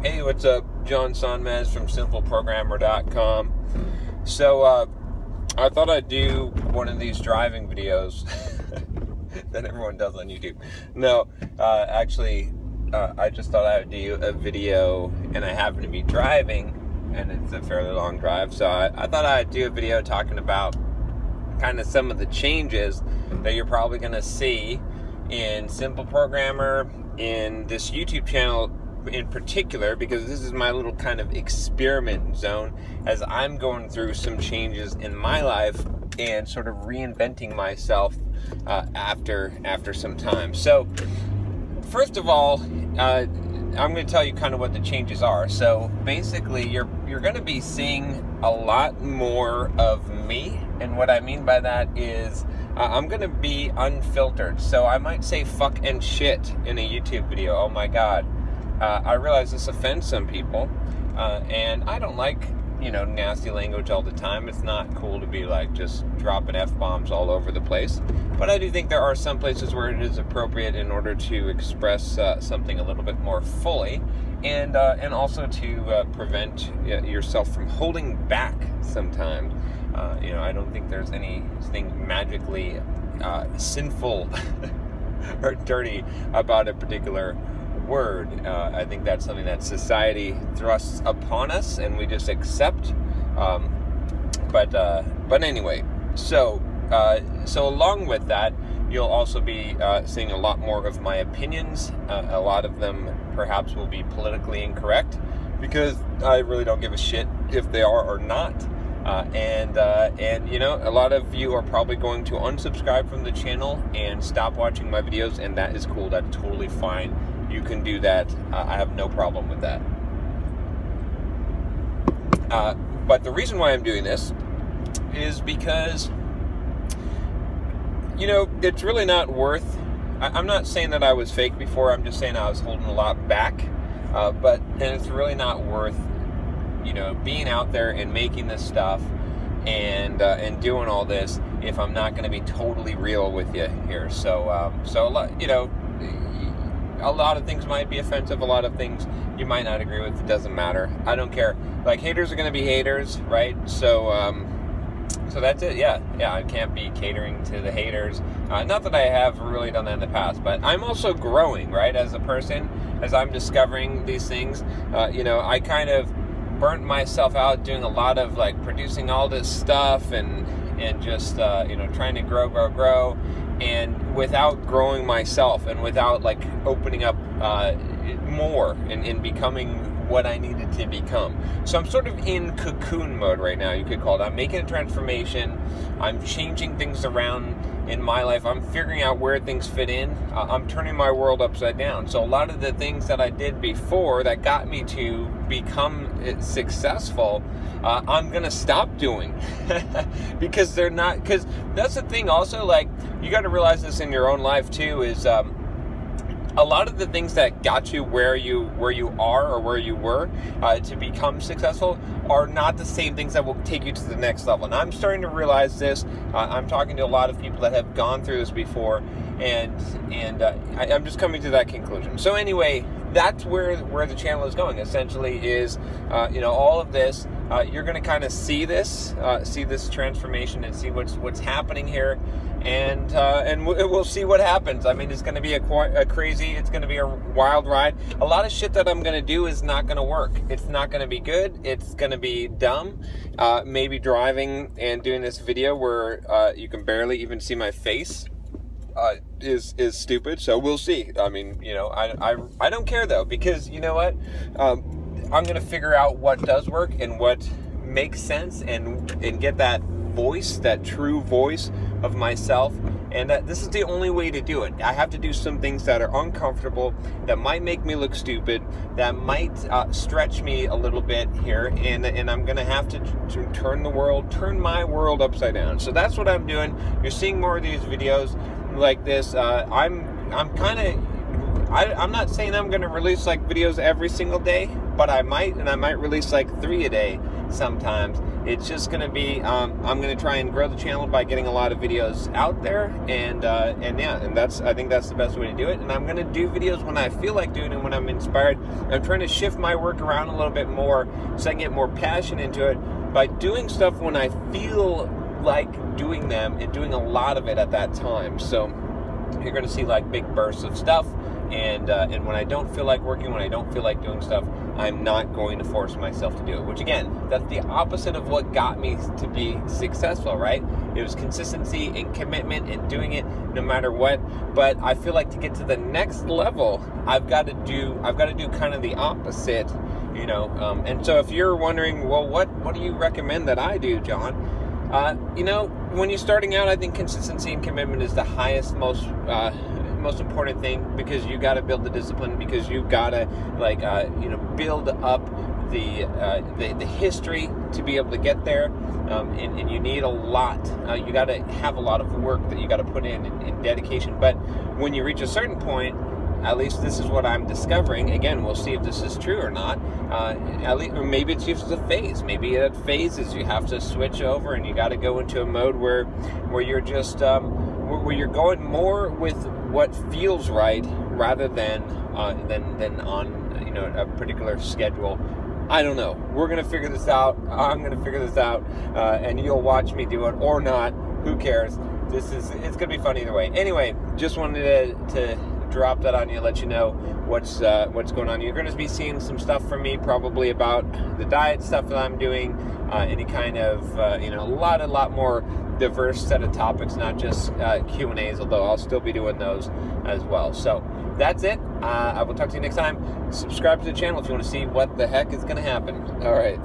Hey, what's up? John Sonmez from simpleprogrammer.com. So, I thought I'd do one of these driving videos that everyone does on YouTube. No, actually, I just thought I would do a video, and I happen to be driving, and it's a fairly long drive, so I thought I'd do a video talking about kind of some of the changes that you're probably going to see in Simple Programmer, in this YouTube channel in particular, because this is my little kind of experiment zone as I'm going through some changes in my life and sort of reinventing myself after some time. So first of all, I'm going to tell you kind of what the changes are. So basically, you're going to be seeing a lot more of me, and what I mean by that is I'm going to be unfiltered. So I might say fuck and shit in a YouTube video. Oh my god. I realize this offends some people, and I don't like, nasty language all the time. It's not cool to be like just dropping F-bombs all over the place, but I do think there are some places where it is appropriate in order to express something a little bit more fully, and also to prevent yourself from holding back sometimes. I don't think there's anything magically sinful or dirty about a particular word. I think that's something that society thrusts upon us, and we just accept. But anyway, so along with that, you'll also be seeing a lot more of my opinions. A lot of them perhaps will be politically incorrect, because I really don't give a shit if they are or not. And a lot of you are probably going to unsubscribe from the channel and stop watching my videos, and that is cool. That's totally fine. You can do that. I have no problem with that. But the reason why I'm doing this is because, it's really not worth... I'm not saying that I was fake before. I'm just saying I was holding a lot back. And it's really not worth, being out there and making this stuff and doing all this if I'm not going to be totally real with you here. So a lot, a lot of things might be offensive. A lot of things you might not agree with. It doesn't matter. I don't care. Like, haters are going to be haters, right? So that's it. Yeah, I can't be catering to the haters. Not that I have really done that in the past, but I'm also growing, right? As a person, as I'm discovering these things, I kind of burnt myself out doing a lot of like producing all this stuff and just trying to grow, and without growing myself, and without like opening up more and becoming what I needed to become. So I'm sort of in cocoon mode right now, you could call it. I'm making a transformation. I'm changing things around in my life. I'm figuring out where things fit in. I'm turning my world upside down. So a lot of the things that I did before that got me to become successful, I'm gonna stop doing because they're not. Because that's the thing. Also, like, you got to realize this in your own life too. Is a lot of the things that got you where you are or where you were to become successful are not the same things that will take you to the next level. And I'm starting to realize this. I'm talking to a lot of people that have gone through this before, and I'm just coming to that conclusion. So anyway, that's where the channel is going. Essentially, is all of this. You're going to kind of see this transformation and see what's happening here, and we'll see what happens. I mean, it's going to be a crazy. It's going to be a wild ride. A lot of shit that I'm going to do is not going to work. It's not going to be good. It's going to be dumb. Maybe driving and doing this video where you can barely even see my face is stupid. So we'll see. I mean, I don't care though, because you know what? I'm going to figure out what does work and what makes sense, and get that voice, that true voice of myself. And that this is the only way to do it. I have to do some things that are uncomfortable, that might make me look stupid, that might stretch me a little bit here, and I'm going to have to turn my world upside down. So that's what I'm doing. You're seeing more of these videos like this. I'm not saying I'm going to release like videos every single day, but I might release like 3 a day sometimes. It's just going to be, I'm going to try and grow the channel by getting a lot of videos out there, and yeah, and I think that's the best way to do it. And I'm going to do videos when I feel like doing it, when I'm inspired. I'm trying to shift my work around a little bit more so I can get more passion into it by doing stuff when I feel like doing them and doing a lot of it at that time. So you're going to see like big bursts of stuff, and when I don't feel like working, when I don't feel like doing stuff, I'm not going to force myself to do it, which again, that's the opposite of what got me to be successful, right? It was consistency and commitment and doing it no matter what. But I feel like to get to the next level, I've got to do kind of the opposite, you know. And so if you're wondering, well, what do you recommend that I do, John? You know, when you're starting out, I think consistency and commitment is the highest, most important thing, because you got to build the discipline, because you got to you know, build up the history to be able to get there, and you need a lot. You got to have a lot of work that you got to put in dedication. But when you reach a certain point, at least this is what I'm discovering. Again, we'll see if this is true or not. At least, or maybe it's just a phase. Maybe at phases you have to switch over, and you got to go into a mode where you're just where you're going more with what feels right rather than on, you know, a particular schedule. I don't know. We're gonna figure this out. I'm gonna figure this out, and you'll watch me do it or not. Who cares? It's gonna be fun either way. Anyway, just wanted to drop that on you, let you know what's going on. You're going to be seeing some stuff from me, probably about the diet stuff that I'm doing, any kind of you know, a lot more diverse set of topics, not just Q&As, although I'll still be doing those as well. So that's it. I will talk to you next time. Subscribe to the channel if you want to see what the heck is going to happen. All right.